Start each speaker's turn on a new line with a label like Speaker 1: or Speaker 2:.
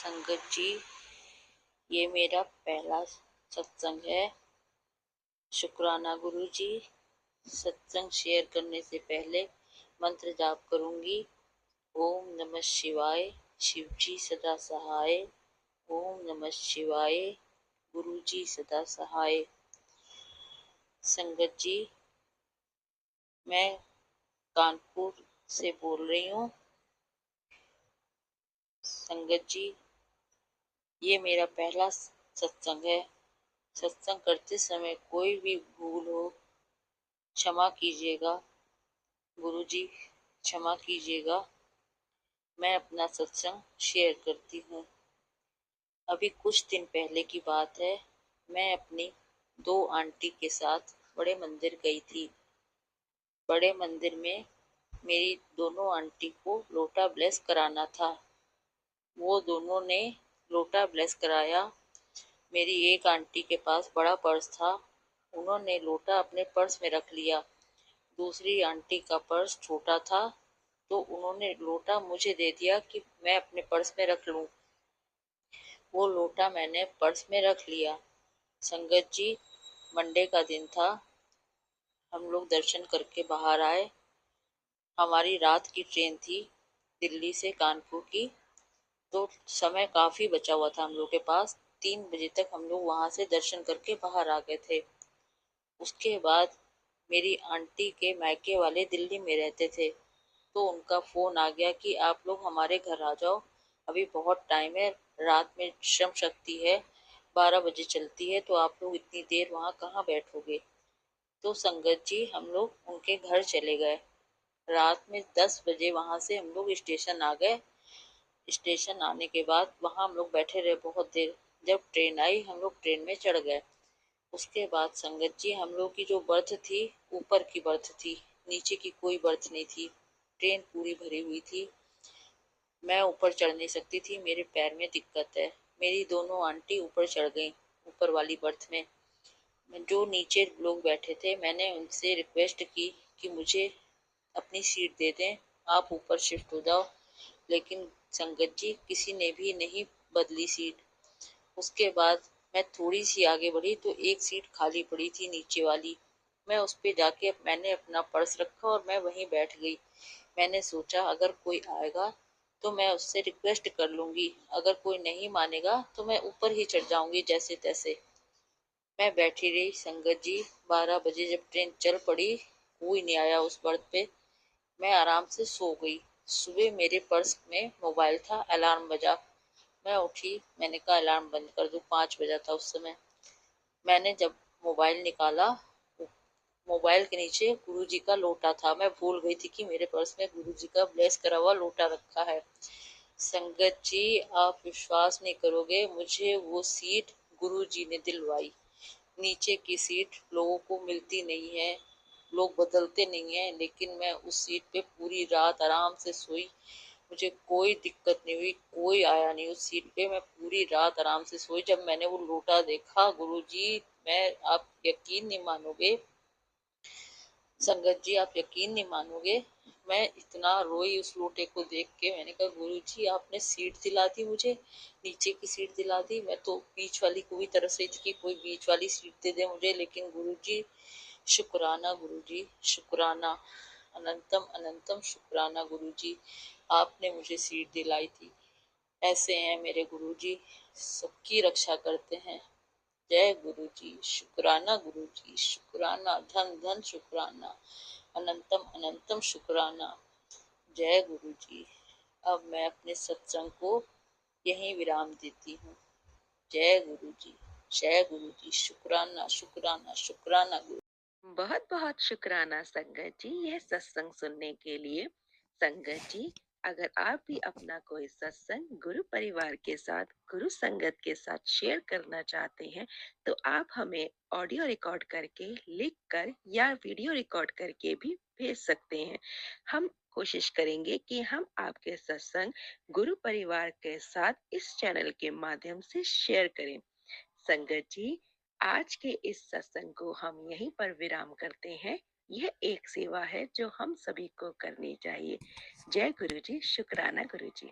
Speaker 1: संगत जी, ये मेरा पहला सत्संग है। शुक्राना गुरु जी। सत्संग शेयर करने से पहले मंत्र जाप करूंगी। ओम नमः शिवाय, शिव जी सदा सहाय। ओम नमः शिवाय, गुरु जी सदा सहाय। संगत जी, मैं कानपुर से बोल रही हूँ। संगत जी, ये मेरा पहला सत्संग है। सत्संग करते समय कोई भी भूल हो क्षमा कीजिएगा। गुरु जी क्षमा कीजिएगा। मैं अपना सत्संग शेयर करती हूँ। अभी कुछ दिन पहले की बात है। मैं अपनी दो आंटी के साथ बड़े मंदिर गई थी। बड़े मंदिर में मेरी दोनों आंटी को लोटा ब्लेस कराना था। वो दोनों ने लोटा ब्लेस कराया। मेरी एक आंटी के पास बड़ा पर्स था, उन्होंने लोटा अपने पर्स में रख लिया। दूसरी आंटी का पर्स छोटा था, तो उन्होंने लोटा मुझे दे दिया कि मैं अपने पर्स में रख लूं। वो लोटा मैंने पर्स में रख लिया। संगत जी, मंडे का दिन था। हम लोग दर्शन करके बाहर आए। हमारी रात की ट्रेन थी दिल्ली से कानपुर की, तो समय काफ़ी बचा हुआ था हम लोग के पास। 3 बजे तक हम लोग वहाँ से दर्शन करके बाहर आ गए थे। उसके बाद मेरी आंटी के मायके वाले दिल्ली में रहते थे, तो उनका फ़ोन आ गया कि आप लोग हमारे घर आ जाओ, अभी बहुत टाइम है, रात में श्रम शक्ति है, 12 बजे चलती है, तो आप लोग इतनी देर वहाँ कहाँ बैठोगे। तो संगत जी, हम लोग उनके घर चले गए। रात में 10 बजे वहाँ से हम लोग स्टेशन आ गए। स्टेशन आने के बाद वहाँ हम लोग बैठे रहे बहुत देर। जब ट्रेन आई हम लोग ट्रेन में चढ़ गए। उसके बाद संगत जी, हम लोग की जो बर्थ थी ऊपर की बर्थ थी, नीचे की कोई बर्थ नहीं थी। ट्रेन पूरी भरी हुई थी। मैं ऊपर चढ़ नहीं सकती थी, मेरे पैर में दिक्कत है। मेरी दोनों आंटी ऊपर चढ़ गई ऊपर वाली बर्थ में। जो नीचे लोग बैठे थे, मैंने उनसे रिक्वेस्ट की कि मुझे अपनी सीट दे दें, आप ऊपर शिफ्ट हो जाओ। लेकिन संगत जी, किसी ने भी नहीं बदली सीट। उसके बाद मैं थोड़ी सी आगे बढ़ी तो एक सीट खाली पड़ी थी नीचे वाली। मैं उस पे जाके मैंने अपना पर्स रखा और मैं वहीं बैठ गई। मैंने सोचा अगर कोई आएगा तो मैं उससे रिक्वेस्ट कर लूंगी, अगर कोई नहीं मानेगा तो मैं ऊपर ही चढ़ जाऊंगी जैसे तैसे। मैं बैठी रही संगत जी। 12 बजे जब ट्रेन चल पड़ी, कोई नहीं आया उस बर्थ पे। मैं आराम से सो गई। सुबह मेरे पर्स में मोबाइल था, अलार्म बजा। मैं उठी, मैंने कहा अलार्म बंद कर दूं, 5 बजा था उस समय। मैंने जब मोबाइल निकाला, मोबाइल के नीचे गुरुजी का लोटा था। मैं भूल गई थी कि मेरे पर्स में गुरुजी का ब्लेस करा हुआ लोटा रखा है। संगत जी, आप विश्वास नहीं करोगे, मुझे वो सीट गुरुजी ने दिलवाई। नीचे की सीट लोगों को मिलती नहीं है, लोग बदलते नहीं हैं, लेकिन मैं उस सीट पे पूरी रात आराम से सोई। मुझे कोई दिक्कत नहीं हुई, कोई आया नहीं उस सीट पे। मैं पूरी रात आराम से सोई। जब मैंने वो लोटा देखा गुरुजी, मैं, आप यकीन नहीं मानोगे संगत जी, आप यकीन नहीं मानोगे, मैं इतना रोई उस लोटे को देख के। मैंने कहा गुरुजी, आपने सीट दिला दी मुझे, नीचे की सीट दिला दी। मैं तो बीच वाली को भी तरस रही थी कि कोई बीच वाली सीट दे दे मुझे, लेकिन गुरुजी शुक्राना, गुरुजी शुक्राना, अनंतम अनंतम शुक्राना गुरुजी, आपने मुझे सीट दिलाई थी। ऐसे हैं मेरे गुरुजी, सबकी रक्षा करते हैं। जय गुरुजी, शुक्राना गुरुजी शुक्राना, धन धन शुक्राना, अनंतम अनंतम शुक्राना। जय गुरुजी। अब मैं अपने सत्संग को यहीं विराम देती हूँ। जय गुरुजी, जय गुरुजी, शुक्राना शुक्राना शुक्राना गुरु।
Speaker 2: बहुत बहुत शुक्राना संगत जी, यह सत्संग सुनने के लिए। संगत जी, अगर आप भी अपना कोई सत्संग गुरु परिवार के साथ, गुरु संगत के साथ शेयर करना चाहते हैं, तो आप हमें ऑडियो रिकॉर्ड करके, लिख कर या वीडियो रिकॉर्ड करके भी भेज सकते हैं। हम कोशिश करेंगे कि हम आपके सत्संग गुरु परिवार के साथ इस चैनल के माध्यम से शेयर करें। संगत जी, आज के इस सत्संग को हम यहीं पर विराम करते हैं। यह एक सेवा है जो हम सभी को करनी चाहिए। जय गुरु जी, शुक्राना गुरु जी।